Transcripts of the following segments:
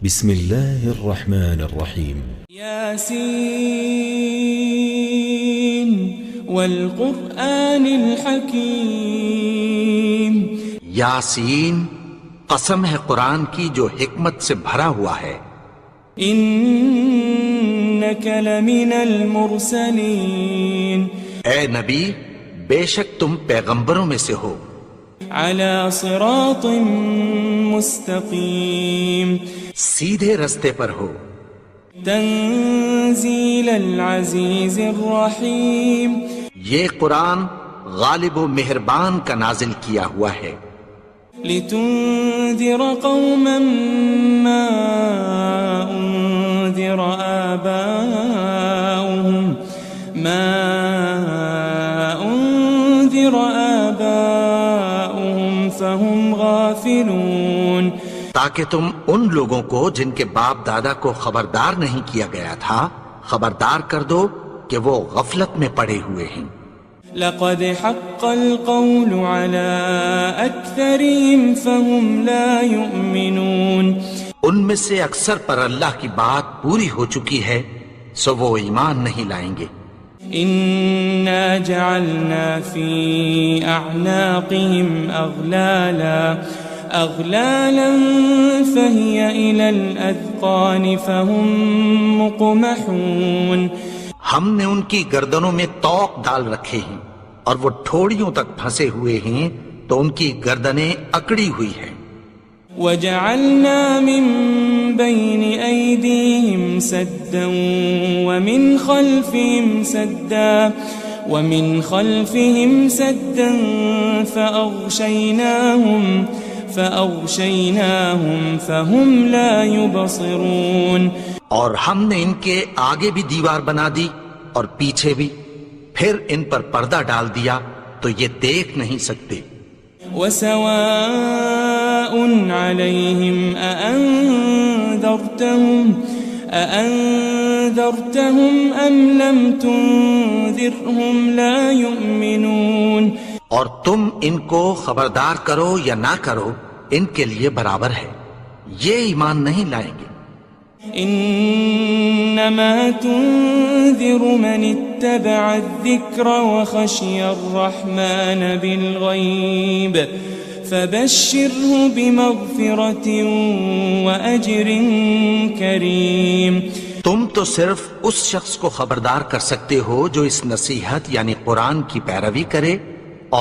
بسم الله الرحمن الرحيم ياسين والقرآن الحكيم یاسین، قسم ہے قرآن کی جو حکمت سے بھرا ہوا ہے۔ إنك لمن المرسلين اے نبی، بے شک تم پیغمبروں میں سے ہو، على صراط مستقيم سیدھے رستے پر ہو۔ تنزيل العزيز الرحيم یہ قرآن غالب و مہربان کا نازل کیا ہوا ہے، لتنذر قوما ما أنذر آباؤهم فهم غافلون، تاکہ تم ان لوگوں کو جن کے باپ دادا کو خبردار نہیں کیا گیا تھا خبردار کر دو کہ وہ غفلت میں پڑے ہوئے ہیں۔ لقد حق القول على أكثرهم فهم لا يؤمنون، ان میں سے اکثر پر اللہ کی بات پوری ہو چکی ہے سو وہ ایمان نہیں لائیں گے۔ إنا جعلنا في أعناقهم أغلالا فهي إلى الأذقان فهم مقمحون، ہم نے ان کی گردنوں میں طوق ڈال رکھے ہیں اور وہ ٹھوڑیوں تک پھنسے ہوئے ہیں تو ان کی گردنیں اکڑی ہوئی ہیں۔ وجعلنا من بين أيديهم سدا ومن خلفهم سدا فأغشيناهم فهم لا يبصرون، اور ہم نے ان کے آگے بھی دیوار بنا دی اور پیچھے بھی، پھر ان پر پردہ ڈال دیا تو یہ دیکھ نہیں سکتے۔ وسواء عليهم أأنذرتهم أم لم تنذرهم لا يؤمنون، اور تم ان کو خبردار کرو یا نہ کرو ان کے لیے برابر ہے، یہ ایمان نہیں لائیں گے۔ إنما تنذر من اتبع الذكر وخشي الرحمن بالغيب فبشره بمغفرة وأجر كريم، تم تو صرف اس شخص کو خبردار کر سکتے ہو جو اس نصیحت یعنی قرآن کی پیروی کرے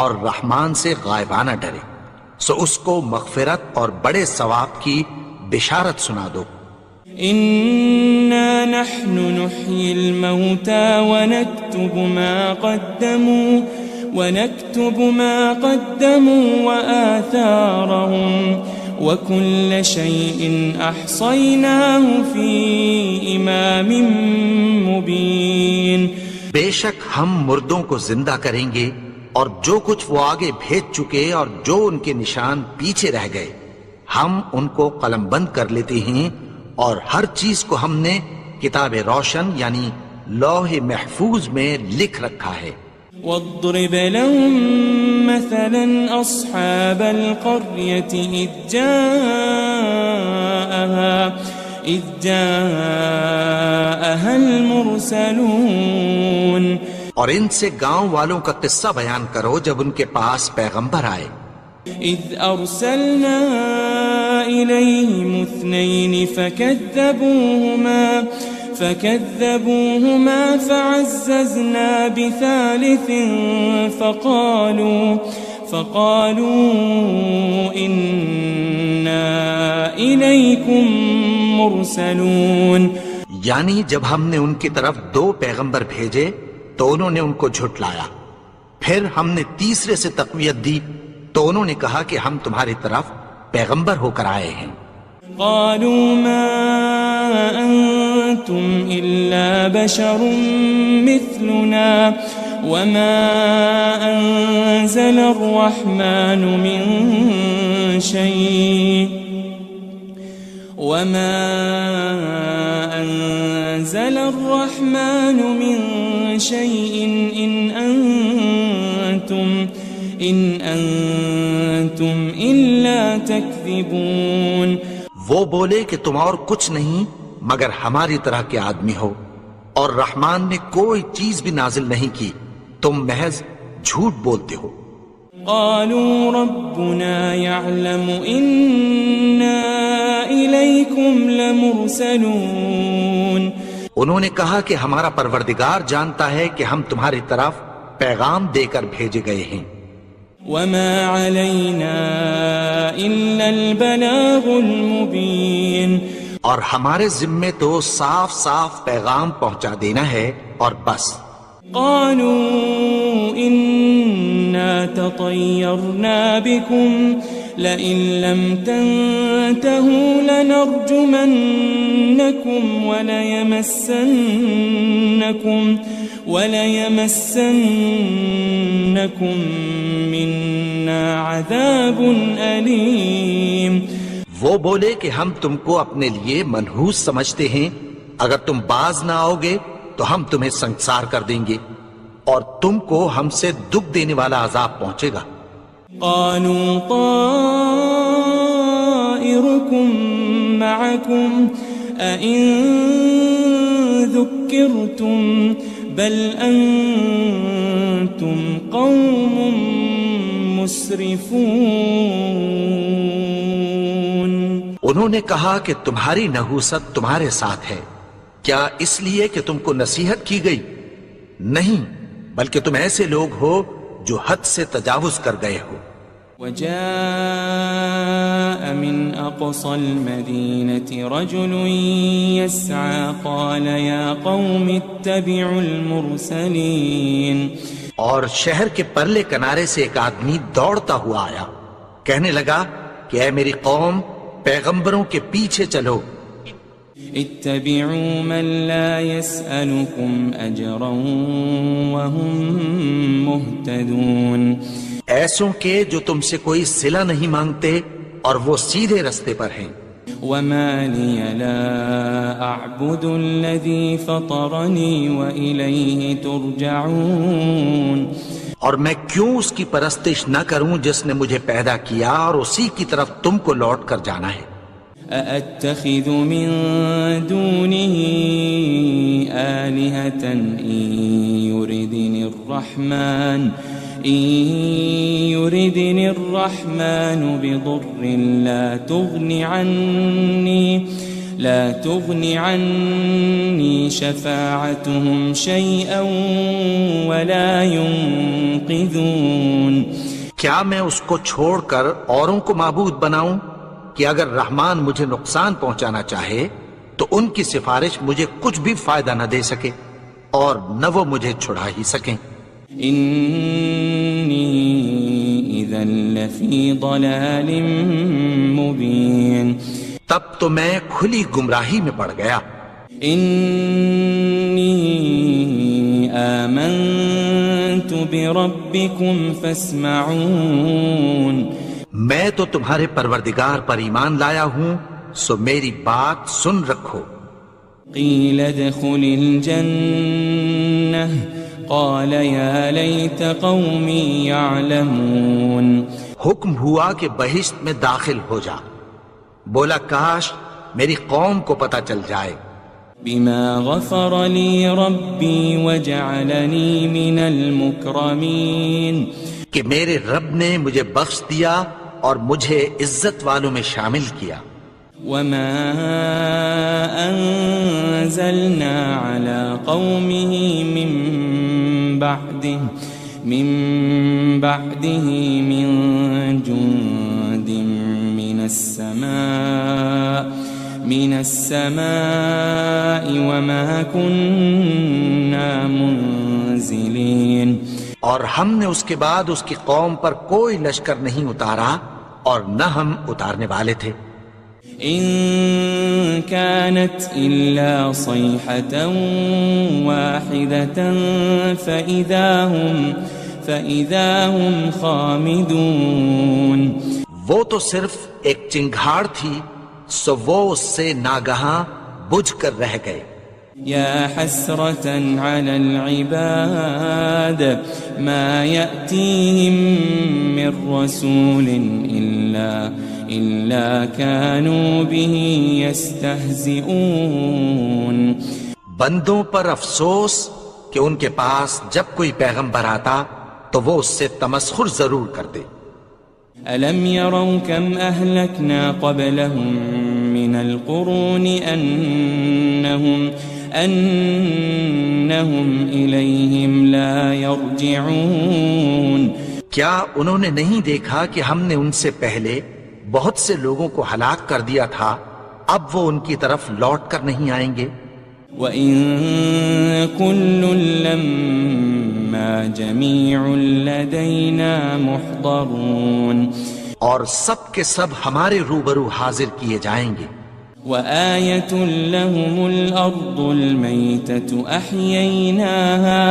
اور رحمان سے غائبانہ ڈرے، سو اس کو مغفرت اور بڑے ثواب کی بشارت سنا دو۔ إنا نحن نحيي الموتى ونكتب ما قدموا وآثارهم وكل شيء أحصيناه في إمام مبين، بے شک ہم مردوں کو زندہ کریں گے اور جو کچھ وہ آگے بھیج چکے اور جو ان کے نشان پیچھے رہ گئے ہم ان کو قلم بند کر لیتے ہیں، اور ہر چیز کو ہم نے کتاب روشن یعنی لوح محفوظ میں لکھ رکھا ہے۔ واضرب لهم مثلا أصحاب القرية إذ جاءها المرسلون، اور ان سے گاؤں والوں کا قصہ بیان کرو جب ان کے پاس پیغمبر آئے۔ إذ أرسلنا إليهم 2 فكذبوهما فعززنا بثالث فقالوا إنا إليكم مرسلون، یعنی جب ہم نے ان کی طرف 2 پیغمبر بھیجے تو انہوں نے ان کو جھٹلایا، پھر ہم نے تیسرے سے تقویت دی تو انہوں نے کہا کہ ہم تمہاری طرف پیغمبر ہو کر آئے ہیں۔ قالوا ما أنتم إلا بشر مثلنا وما أنزل الرحمن من شيء إن أنتم إلا تكذبون، وہ بولے کہ تم اور کچھ نہیں مگر ہماری طرح کے آدمی ہو، اور رحمان نے کوئی چیز بھی نازل نہیں کی، تم محض جھوٹ بولتے ہو۔ قالوا ربنا يعلم إنا إليكم لمرسلون، انہوں نے کہا کہ ہمارا پروردگار جانتا ہے کہ ہم تمہاری طرف پیغام دے کر بھیجے گئے ہیں۔ وما علينا إلا البلاغ المبين، اور ہمارے ذمے تو صاف صاف پیغام پہنچا دینا ہے اور بس۔ قالوا إنا تطيرنا بكم لئن لم تنتهوا لنرجمنكم وليمسنكم منا عذاب أليم۔ وہ بولے کہ ہم تم کو اپنے لیے منحوس سمجھتے ہیں، اگر تم باز نہ آؤ گے تو ہم تمہیں سنسار کر دیں گے اور تم کو ہم سے دکھ دینے والا عذاب پہنچے گا۔ قالوا طائركم معكم أئن ذكرتم بل أنتم قوم مسرفون۔ انہوں نے کہا کہ تمہاری نحوست تمہارے ساتھ ہے، کیا اس لیے کہ تم کو نصیحت کی گئی؟ نہیں، بلکہ تم ایسے لوگ ہو جو حد سے تجاوز کر گئے ہو۔ وجاء من أقصى المدينة رجل يسعى قال يا قوم اتبعوا المرسلين۔ اور شہر کے پرلے کنارے سے ایک آدمی دوڑتا ہوا آیا، کہنے لگا کہ اے میری قوم، پیغمبروں کے پیچھے چلو۔ اتبعوا من لا يسألكم أجرا وهم مهتدون، ایسوں کے جو تم سے کوئی صلہ نہیں مانگتے اور وہ سیدھے رستے پر ہیں۔ وما لي لا أعبد الذي فطرني وإليه ترجعون، اور میں کیوں اس کی پرستش نہ کروں جس نے مجھے پیدا کیا اور اسی کی طرف تم کو لوٹ کر جانا ہے۔ أأتخذ من دونه آلهة إن يردني الرحمن بضر لا تغن عني شفاعتهم شيئا ولا ينقذون۔ کیا میں اس کو چھوڑ کر اوروں کو معبود بناؤں کہ اگر رحمان مجھے نقصان پہنچانا چاہے تو ان کی سفارش مجھے کچھ بھی فائدہ نہ دے سکے اور نہ وہ مجھے چھڑا ہی سکیں۔ إني إذا لفي ضلال مبين، تب تو میں کھلی گمراہی میں پڑ گیا۔ إني آمنت بربكم فاسمعون، میں تو تمہارے پروردگار پر ایمان لایا ہوں، سو میری بات سن رکھو۔ قيل ادخل الجنة قال يا ليت قومي يعلمون، حکم ہوا کہ بہشت میں داخل ہو جا، بولا کاش میری قوم کو پتہ چل جائے۔ بما غفر لي ربي وجعلني من المكرمين، کہ میرے رب نے مجھے بخش دیا اور مجھے عزت والوں میں شامل کیا۔ وما أنزلنا على قومه من بعده من جند من السماء وما كنا منزلين، اور ہم نے اس کے بعد اس کی قوم پر کوئی لشکر نہیں اتارا اور نہ ہم اتارنے والے تھے۔ إن كانت إلا صيحة واحدة فإذا هم خامدون، وہ تو صرف ایک چنگھاڑ تھی، سو وہ اس سے ناگہاں بجھ کر رہ گئے۔ يا حسرة على العباد ما يأتيهم من رسول إلا كانوا به يستهزئون بندوں پر افسوس کہ ان کے پاس جب کوئی پیغمبر آتا تو وہ اس سے تمسخر ضرور کرتے. ألم يروا كم أهلكنا قبلهم من القرون أنهم إليهم لا يرجعون. کیا انہوں نے نہیں دیکھا کہ ہم نے ان سے پہلے بہت سے لوگوں کو ہلاک کر دیا تھا، اب وہ ان کی طرف لوٹ کر نہیں آئیں گے؟ وَإِن كُلٌّ لَمَّا جَمِيعٌ لَدَيْنَا مُحْضَرُونَ. اور سب کے سب ہمارے روبرو حاضر کیے جائیں گے. وَآيَةٌ لَهُمُ الْأَرْضُ الْمَيْتَةُ أَحْيَيْنَاهَا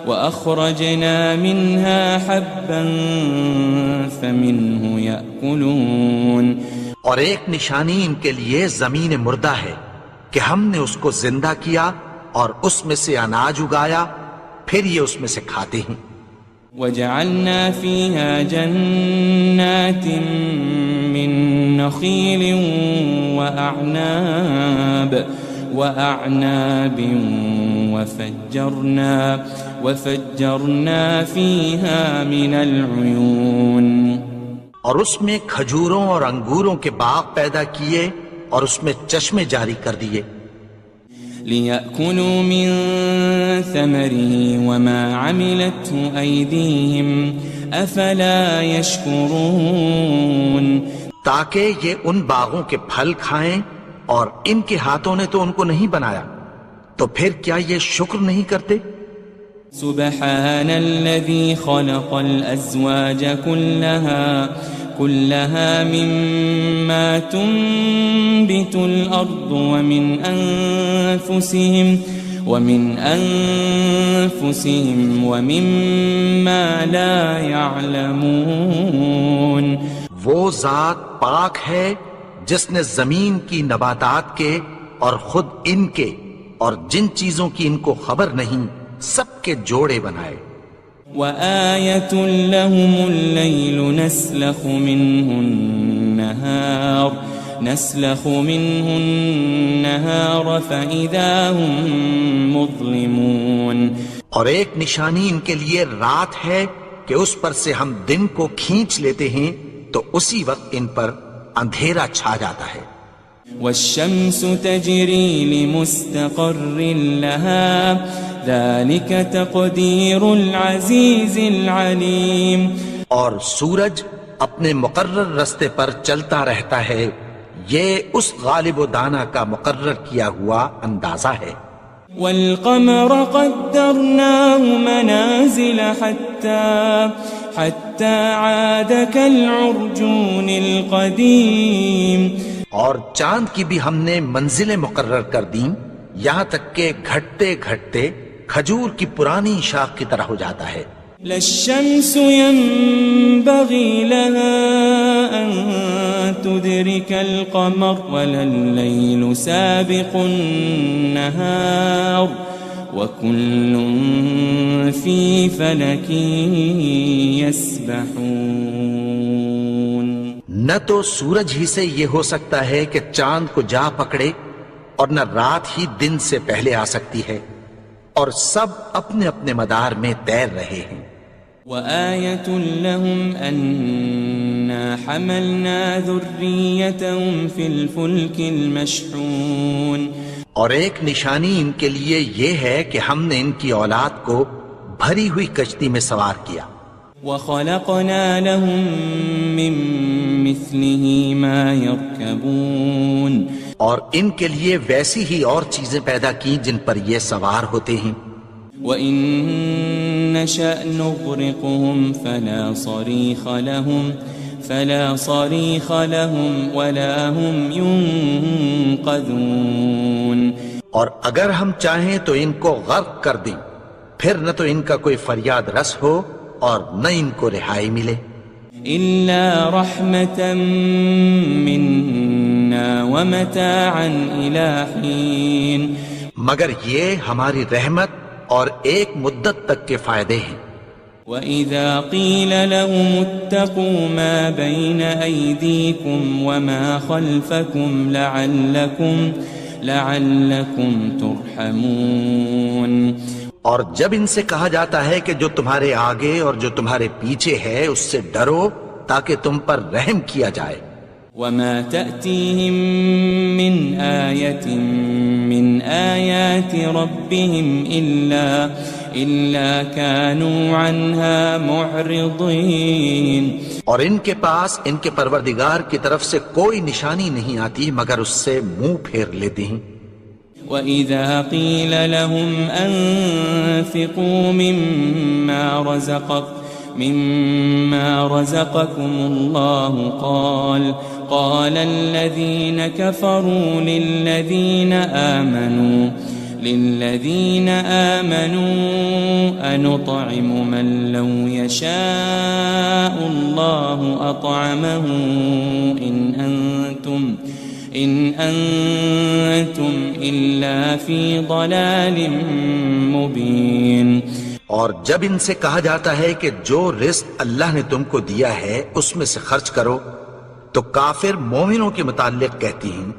وَأَخْرَجْنَا مِنْهَا حَبًّا فَمِنْهُ يَأْكُلُونَ. اور ایک نشانی ان کے لیے زمین مردہ ہے کہ ہم نے اس کو زندہ کیا اور اس میں سے اناج اگایا، پھر یہ اس میں سے کھاتے ہیں. وَجَعَلْنَا فِيهَا جَنَّاتٍ مِّن نَخِيلٍ وَأَعْنَابٍ وَفَجَّرْنَا فِيهَا مِنَ الْعُيُونِ. اور اس میں کھجوروں اور انگوروں کے باغ پیدا کیے اور اس میں چشمے جاری کر دیے. لِيَأْكُلُوا مِن ثَمَرِهِ وَمَا عَمِلَتْهُ أَيْدِيهِمْ أَفَلَا يَشْكُرُونَ. تاکہ یہ ان باغوں کے پھل کھائیں اور ان کے ہاتھوں نے تو ان کو نہیں بنایا، تو پھر کیا یہ شکر نہیں کرتے؟ سبحان الذي خلق الأزواج كلها مما تنبت الأرض ومن أنفسهم ومما لا يعلمون. وہ ذات پاک ہے جس نے زمین کی نباتات کے اور خود ان کے اور جن چیزوں کی ان کو خبر نہیں سب کے جوڑے بنائے. وَآيَةٌ لَهُمُ اللَّيْلُ نَسْلَخُ مِنْهُ النَّهَارَ فَإِذَا هُمْ مُظْلِمُونَ. اور ایک نشانی ان کے لیے رات ہے کہ اس پر سے ہم دن کو کھینچ لیتے ہیں تو اسی وقت ان پر اندھیرا چھا جاتا ہے. وَالشَّمْسُ تَجْرِي لِمُسْتَقَرٍّ لَهَا ذَلِكَ تَقْدِيرُ الْعَزِيزِ الْعَلِيمِ. اور سورج اپنے مقرر رستے پر چلتا رہتا ہے، یہ اس غالب و دانا کا مقرر کیا ہوا اندازہ ہے. وَالْقَمَرَ قَدَّرْنَاهُ مَنَازِلَ حَتَّى عَادَ كَالْعُرْجُونِ الْقَدِيمِ. اور چاند کی بھی ہم نے منزلیں مقرر کر دیں، یہاں تک کہ گھٹتے گھٹتے کھجور کی پرانی شاخ کی طرح ہو جاتا ہے. لَلشَّمْسُ يَنبَغِي لَهَا أَن تُدْرِكَ الْقَمَرَ وَلَلَّيْلُ سَابِقُ النَّهَارِ وَكُلٌّ فِي فَلَكٍ يَسْبَحُونَ. نہ تو سورج ہی سے یہ ہو سکتا ہے کہ چاند کو جا پکڑے، اور نہ رات ہی دن سے پہلے آ سکتی ہے، اور سب اپنے اپنے مدار میں تیر رہے ہیں. وَآيَةٌ لَهُمْ أَنَّا حَمَلْنَا ذُرِّيَّتَهُمْ فِي الْفُلْكِ الْمَشْحُونِ. اور ایک نشانی ان کے لیے یہ ہے کہ ہم نے ان کی اولاد کو بھری ہوئی کشتی میں سوار کیا. وَخَلَقْنَا لَهُم مِّن مِّثْلِهِ مَا يَرْكَبُونَ. اور ان کے لیے ویسی ہی اور چیزیں پیدا کی جن پر یہ سوار ہوتے ہیں. وَإِن نَّشَأْ نُغْرِقْهُمْ فَلَا صَرِيخَ لَهُمْ وَلَا هُمْ يُنقَذُونَ. اور اگر ہم چاہیں تو ان کو غرق کر دیں، پھر نہ تو ان کا کوئی فریاد رس ہو اور نہ ان کو رہائی ملے. إِلَّا رَحْمَةً مِّنَّا وَمَتَاعًا إِلَىٰ حِينٍ. مگر یہ ہماری رحمت اور ایک مدت تک کے فائدے ہیں. وَإِذَا قِيلَ لَهُمُ اتَّقُوا مَا بَيْنَ أَيْدِيكُمْ وَمَا خَلْفَكُمْ لَعَلَّكُمْ تُرْحَمُونَ اور جب ان سے کہا جاتا ہے کہ جو تمہارے آگے اور جو تمہارے پیچھے ہے اس سے ڈرو تاکہ تم پر رحم کیا جائے. وَمَا تَأْتِيهِم مِّنْ آيَةٍ مِّنْ آيَاتِ رَبِّهِمْ إِلَّا كَانُوا عَنْهَا مُعْرِضِينَ. اور ان کے پاس ان کے پروردگار کی طرف سے کوئی نشانی نہیں آتی مگر اس سے منہ پھیر لیتے ہیں. وَإِذَا قِيلَ لَهُمْ أَنفِقُوا مِمَّا رَزَقَكُمُ اللَّهُ قَالَ الَّذِينَ كَفَرُوا لِلَّذِينَ آمَنُوا أَنُطْعِمُ مَن لَّوْ يَشَاءُ اللَّهُ أَطْعَمَهُ إِنْ أَنْتُمْ إِلَّا فِي ضَلَالٍ مُبِينٍ. اور جب ان سے کہا جاتا ہے کہ جو رزق اللہ نے تم کو دیا ہے اس میں سے خرچ کرو تو کافر مومنوں کے متعلق کہتی ہیں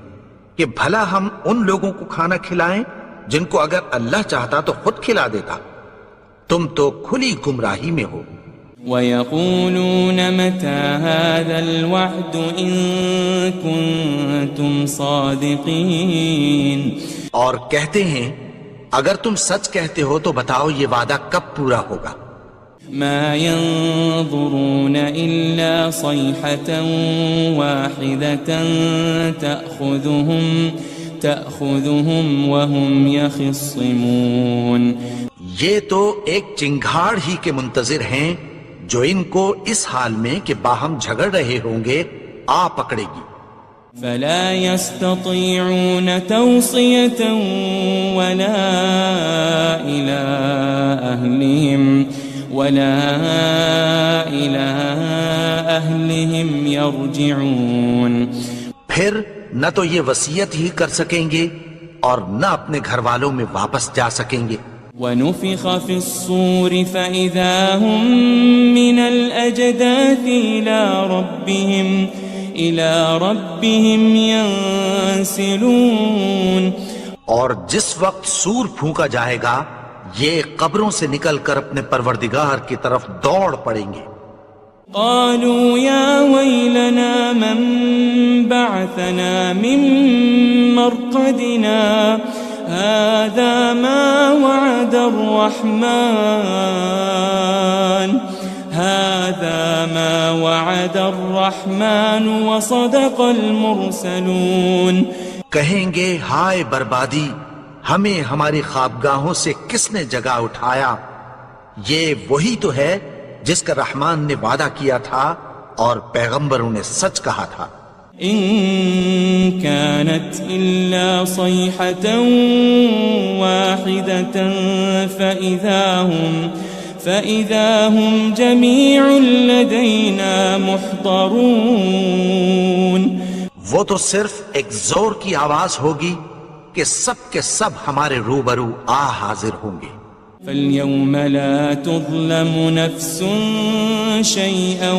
کہ بھلا ہم ان لوگوں کو کھانا کھلائیں جن کو اگر اللہ چاہتا تو خود کھلا دیتا. تم تو کھلی گمراہی میں ہو. وَيَقُولُونَ مَتَى هَذَا الْوَعْدُ إِن كُنتُمْ صَادِقِينَ. اور کہتے ہیں اگر تم سچ کہتے ہو تو بتاؤ یہ وعدہ کب پورا ہوگا. مَا يَنظُرُونَ إِلَّا صَيْحَةً وَاحِدَةً تَأْخُذُهُمْ وَهُمْ يَخِصِّمُونَ. یہ تو ایک چنگھاڑ ہی کے منتظر ہیں جو ان کو اس حال میں کہ باہم جھگڑ رہے ہوں گے آ پکڑے گی. فَلَا يَسْتَطِيعُونَ تَوْصِيَةً وَلَا إِلَىٰ أَهْلِهِمْ يَرْجِعُونَ. پھر نہ تو یہ وصیت ہی کر سکیں گے اور نہ اپنے گھر والوں میں واپس جا سکیں گے. وَنُفِخَ فِي الصُّورِ فَإِذَا هُم مِّنَ الْأَجْدَاثِ إِلَىٰ رَبِّهِمْ يَنسِلُونَ. اور جس وقت سور پھونکا جائے گا یہ قبروں سے نکل کر اپنے پروردگار کی طرف دوڑ پڑیں گے. قالوا يا ويلنا من بعثنا من مرقدنا هذا ما وعد الرحمن وصدق المرسلون. کہیں گے ہائے بربادی، ہمیں ہماری خوابگاہوں سے کس نے جگا اٹھایا. یہ وہی تو ہے جس کا رحمان نے وعدہ کیا تھا اور پیغمبروں نے سچ کہا تھا. إن كانت إلا صيحة واحدة فإذا هم جميع لدينا محضرون. وہ تو صرف ایک زور کی آواز ہوگی کہ سب کے سب ہمارے روبرو آ حاضر ہوں گے. فَالْيَوْمَ لَا تُظْلَمُ نَفْسٌ شَيْئًا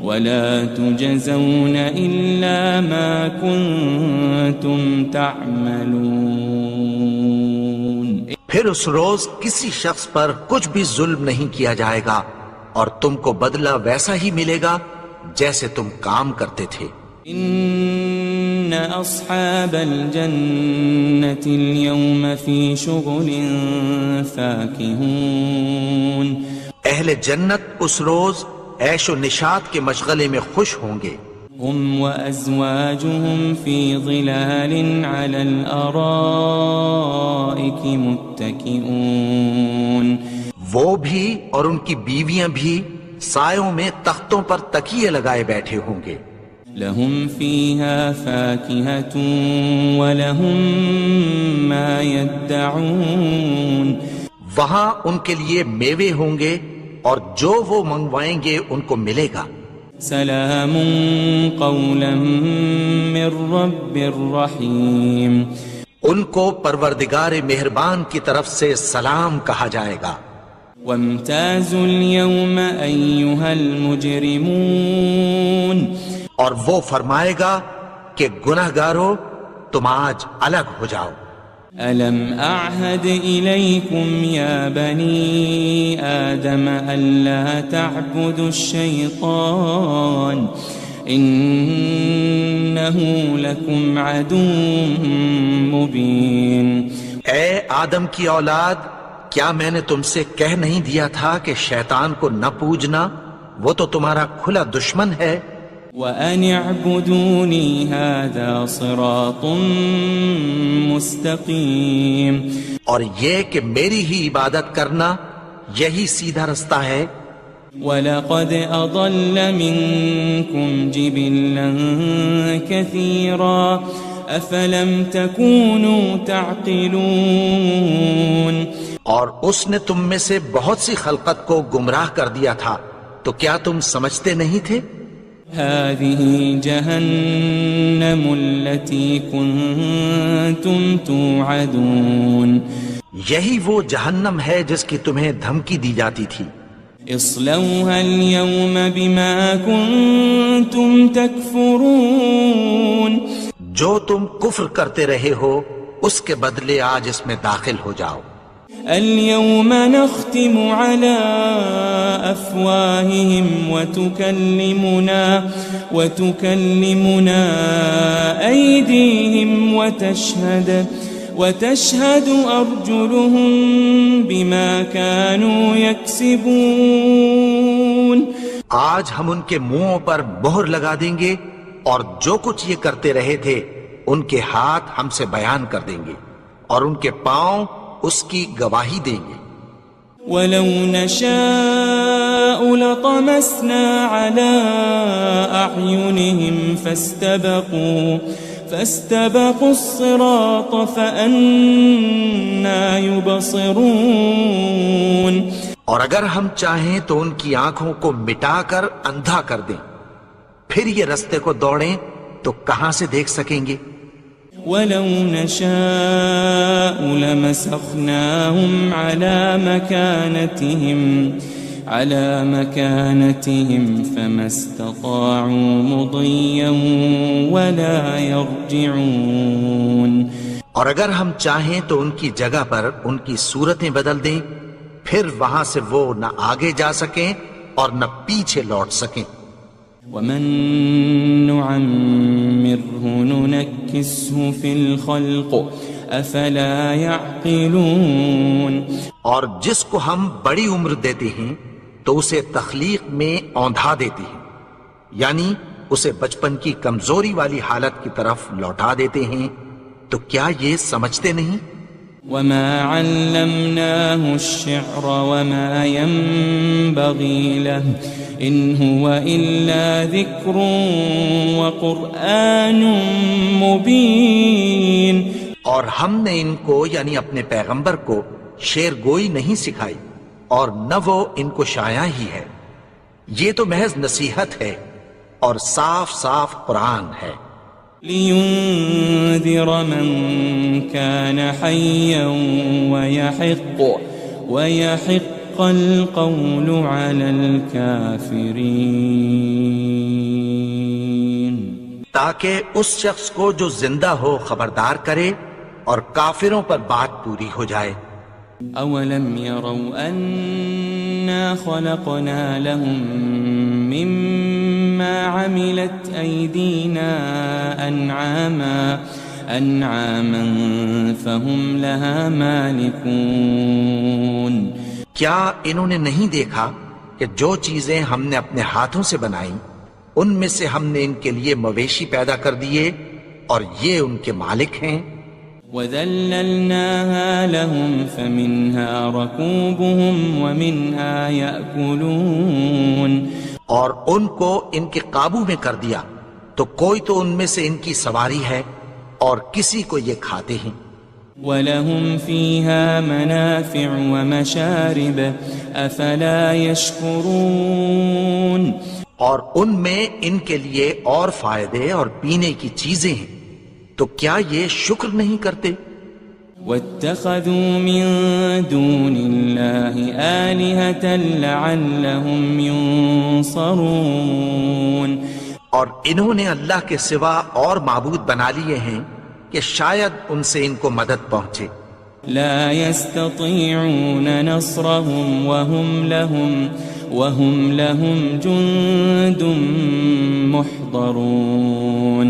وَلَا تُجَزَوْنَ إِلَّا مَا كُنتُمْ تَعْمَلُونَ. پھر اس روز کسی شخص پر کچھ بھی ظلم نہیں کیا جائے گا اور تم کو بدلہ ویسا ہی ملے گا جیسے تم کام کرتے تھے. إن أصحاب الجنة اليوم في شغل فاكهون. اہل جنت اس روز عیش و نشاط کے مشغلے میں خوش ہوں گے. هم وأزواجهم في ظلال على الأرائك متكئون. وہ بھی اور ان کی بیویاں بھی سایوں میں تختوں پر تکیے لگائے بیٹھے ہوں گے. لهم فيها فاكهة ولهم ما يدعون. وہاں ان کے لیے میوے ہوں گے اور جو وہ منگوائیں گے ان کو ملے گا. سلام قولا من رب رحیم. ان کو پروردگار مہربان کی طرف سے سلام کہا جائے گا۔ وامتازوا اليوم أيها المجرمون، اور وہ فرمائے گا کہ گنہگارو تم آج الگ ہو جاؤ۔ ألم أعهد إليكم يا بني آدم ألا تعبدوا الشيطان إنه لكم عدو مبين۔ اے آدم کی اولاد، کیا میں نے تم سے کہہ نہیں دیا تھا کہ شیطان کو نہ پوجنا، وہ تو تمہارا کھلا دشمن ہے۔ وَأَنِ اعْبُدُونِي هَذَا صِرَاطٌ مُسْتَقِيمٌ، اور یہ کہ میری ہی عبادت کرنا یہی سیدھا رستہ ہے۔ وَلَقَدْ أَضَلَّ مِنكُمْ جِبِلًّا كَثِيرًا أَفَلَمْ تَكُونُوا تَعْقِلُونَ، اور اس نے تم میں سے بہت سی خلقت کو گمراہ کر دیا تھا، تو کیا تم سمجھتے نہیں تھے؟ هذه جهنم التي كنتم توعدون، یہی وہ جہنم ہے جس کی تمہیں دھمکی دی جاتی تھی۔ اصلوها اليوم بما كنتم تكفرون، جو تم کفر کرتے رہے ہو اس کے بدلے آج اس میں داخل ہو جاؤ۔ اليوم نختم على أفواههم وتكلمنا أيديهم وتشهد أرجلهم بما كانوا يكسبون، آج ہم ان کے منہوں پر مہر لگا دیں گے اور جو کچھ یہ کرتے رہے تھے ان کے ہاتھ ہم سے بیان کر دیں گے اور ان کے پاؤں اس کی گواہی دیں گے۔ وَلَوْ نَشَاءُ لَطَمَسْنَا عَلَىٰ أَعْيُنِهِمْ فَاسْتَبَقُوا الصِّرَاطَ فَأَنَّىٰ يُبْصِرُونَ، اور اگر ہم چاہیں تو ان کی آنکھوں کو مٹا کر اندھا کر دیں، پھر یہ رستے کو دوڑیں تو کہاں سے دیکھ سکیں گے؟ وَلَوْ نَشَاءُ لَمَسَخْنَاهُمْ عَلَى مَكَانَتِهِمْ فَمَا اسْتَطَاعُوا مُضِيًّا وَلَا يَرْجِعُونَ، اور اگر ہم چاہیں تو ان کی جگہ پر ان کی صورتیں بدل دیں، پھر وہاں سے وہ نہ آگے جا سکیں اور نہ پیچھے لوٹ سکیں۔ وَمَن نُعَمِّرْهُ نُنَكِّسْهُ فِي الْخَلْقِ أَفَلَا يَعْقِلُونَ، اور جس کو ہم بڑی عمر دیتے ہیں تو اسے تخلیق میں اوندھا دیتے ہیں، یعنی اسے بچپن کی کمزوری والی حالت کی طرف لوٹا دیتے ہیں، تو کیا یہ سمجھتے نہیں؟ وَمَا عَلَّمْنَاهُ الشِّعْرَ وَمَا يَنبَغِي لَهُ إِنْ هُوَ إِلَّا ذِكْرٌ وَقُرْآنٌ مُبِينٌ، اور ہم نے ان کو یعنی اپنے پیغمبر کو شعر گوئی نہیں سکھائی اور نہ وہ ان کو شایع ہی ہے، یہ تو محض نصیحت ہے اور صاف صاف قرآن ہے۔ لِيُنذِرَ مَن كَانَ حَيًّا وَيَحِقَّ الْقَوْلُ عَلَى الْكَافِرِينَ، تاکہ اس شخص کو جو زندہ ہو خبردار کرے اور کافروں پر بات پوری ہو جائے۔ أَوَلَمْ يَرَوْا أَنَّا خَلَقْنَا لَهُم مِّمَّا عَمِلَتْ أَيْدِينَا أَنْعَامًا فَهُمْ لَهَا مَالِكُونَ، کیا انہوں نے نہیں دیکھا کہ جو چیزیں ہم نے اپنے ہاتھوں سے بنائیں ان میں سے ہم نے ان کے لیے مویشی پیدا کر دیے اور یہ ان کے مالک ہیں۔ وَذَلَّلْنَاهَا لَهُمْ فَمِنْهَا رَكُوبُهُمْ وَمِنْهَا يَأْكُلُونَ، اور ان کو ان کے قابو میں کر دیا تو کوئی تو ان میں سے ان کی سواری ہے اور کسی کو یہ کھاتے ہیں۔ وَلَهُمْ فِيهَا مَنَافِعُ وَمَشَارِبُ أَفَلَا يَشْكُرُونَ، اور ان میں ان کے لیے اور فائدے اور پینے کی چیزیں ہیں، تو کیا یہ شکر نہیں کرتے؟ واتخذوا من دون الله آلهة لعلهم ينصرون اور انہوں نے اللہ کے سوا اور معبود بنا لیے ہیں کہ شاید ان سے ان کو مدد پہنچے. لا يستطيعون نصرهم وهم لهم جند محضرون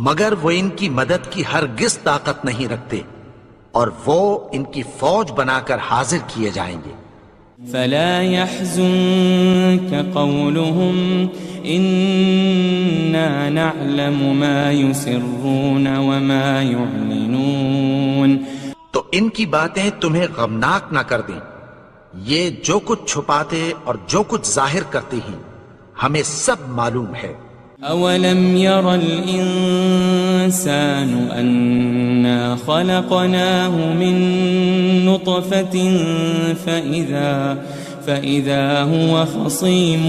مگر وہ ان کی مدد کی ہرگز طاقت نہیں رکھتے اور وہ ان کی فوج بنا کر حاضر کیے جائیں گے. فلا يحزنك قولهم إنا نعلم ما يسرون وما يعلنون تو ان کی باتیں تمہیں غمناک نہ کر دیں. یہ جو کچھ چھپاتے اور جو کچھ ظاہر کرتے ہیں ہمیں سب معلوم ہے. أولم ير الإنسان أنا خلقناه من نطفة فإذا هو خصيم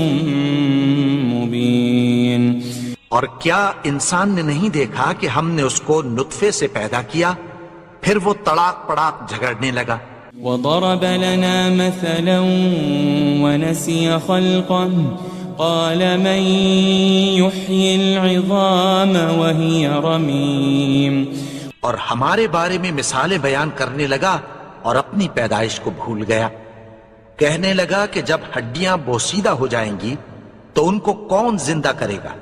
مبين اور کیا انسان نے نہیں دیکھا کہ ہم نے اس کو نطفے سے پیدا کیا پھر وہ تڑاک پڑاک جھگڑنے لگا. وضرب لنا مثلا ونسي خلقه قال من يحيي العظام وهي رميم اور ہمارے بارے میں مثالیں بیان کرنے لگا اور اپنی پیدائش کو بھول گیا. کہنے لگا کہ جب ہڈیاں بوسیدہ ہو جائیں گی تو ان کو کون زندہ کرے گا.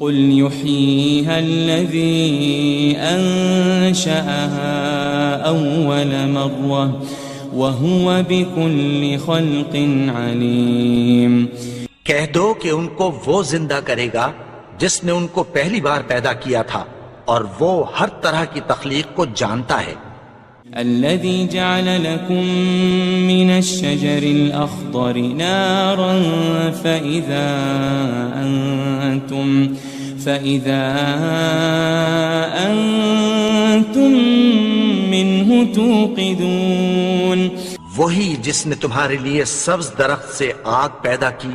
قل يحييها الذي أنشأها أول مرة وهو بكل خلق عليم کہہ دو کہ ان کو وہ زندہ کرے گا جس نے ان کو پہلی بار پیدا کیا تھا اور وہ ہر طرح کی تخلیق کو جانتا ہے. الذي جعل لكم من الشجر الأخضر نارا فإذا أنتم منه توقدون وہی جس نے تمہارے لیے سبز درخت سے آگ پیدا کی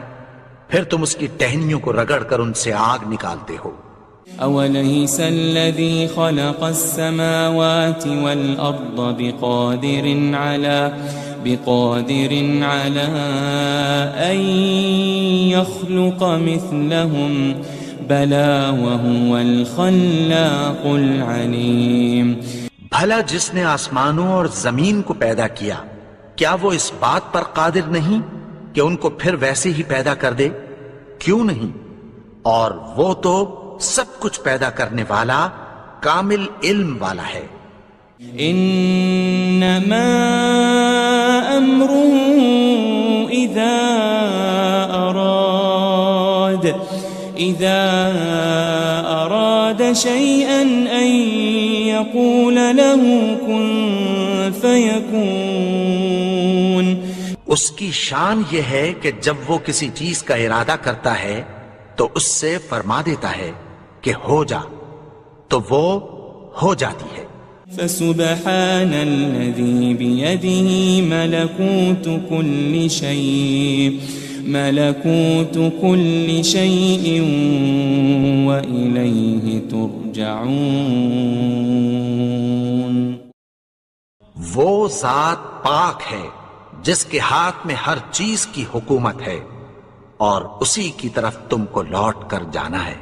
پھر تم اس کی ٹہنیوں کو رگڑ کر ان سے آگ نکالتے ہو. أوليس الذي خلق السماوات والأرض بقادر على أن يخلق مثلهم بلى وهو الخلاق العليم بھلا جس نے آسمانوں اور زمین کو پیدا کیا کیا وہ اس بات پر قادر نہیں کہ ان کو پھر ویسے ہی پیدا کر دے؟ کیوں نہیں؟ اور وہ تو سب کچھ پیدا کرنے والا کامل علم والا ہے. انما امره اذا اراد شيئا ان يقول له كن فيكون اس کی شان یہ ہے کہ جب وہ کسی چیز کا ارادہ کرتا ہے تو اس سے فرما دیتا ہے کہ ہو جا تو وہ ہو جاتی ہے. فسبحان الذي بيده ملكوت كل شيء وإليه ترجعون وہ ذات پاک ہے جس کے ہاتھ میں ہر چیز کی حکومت ہے اور اسی کی طرف تم کو لوٹ کر جانا ہے.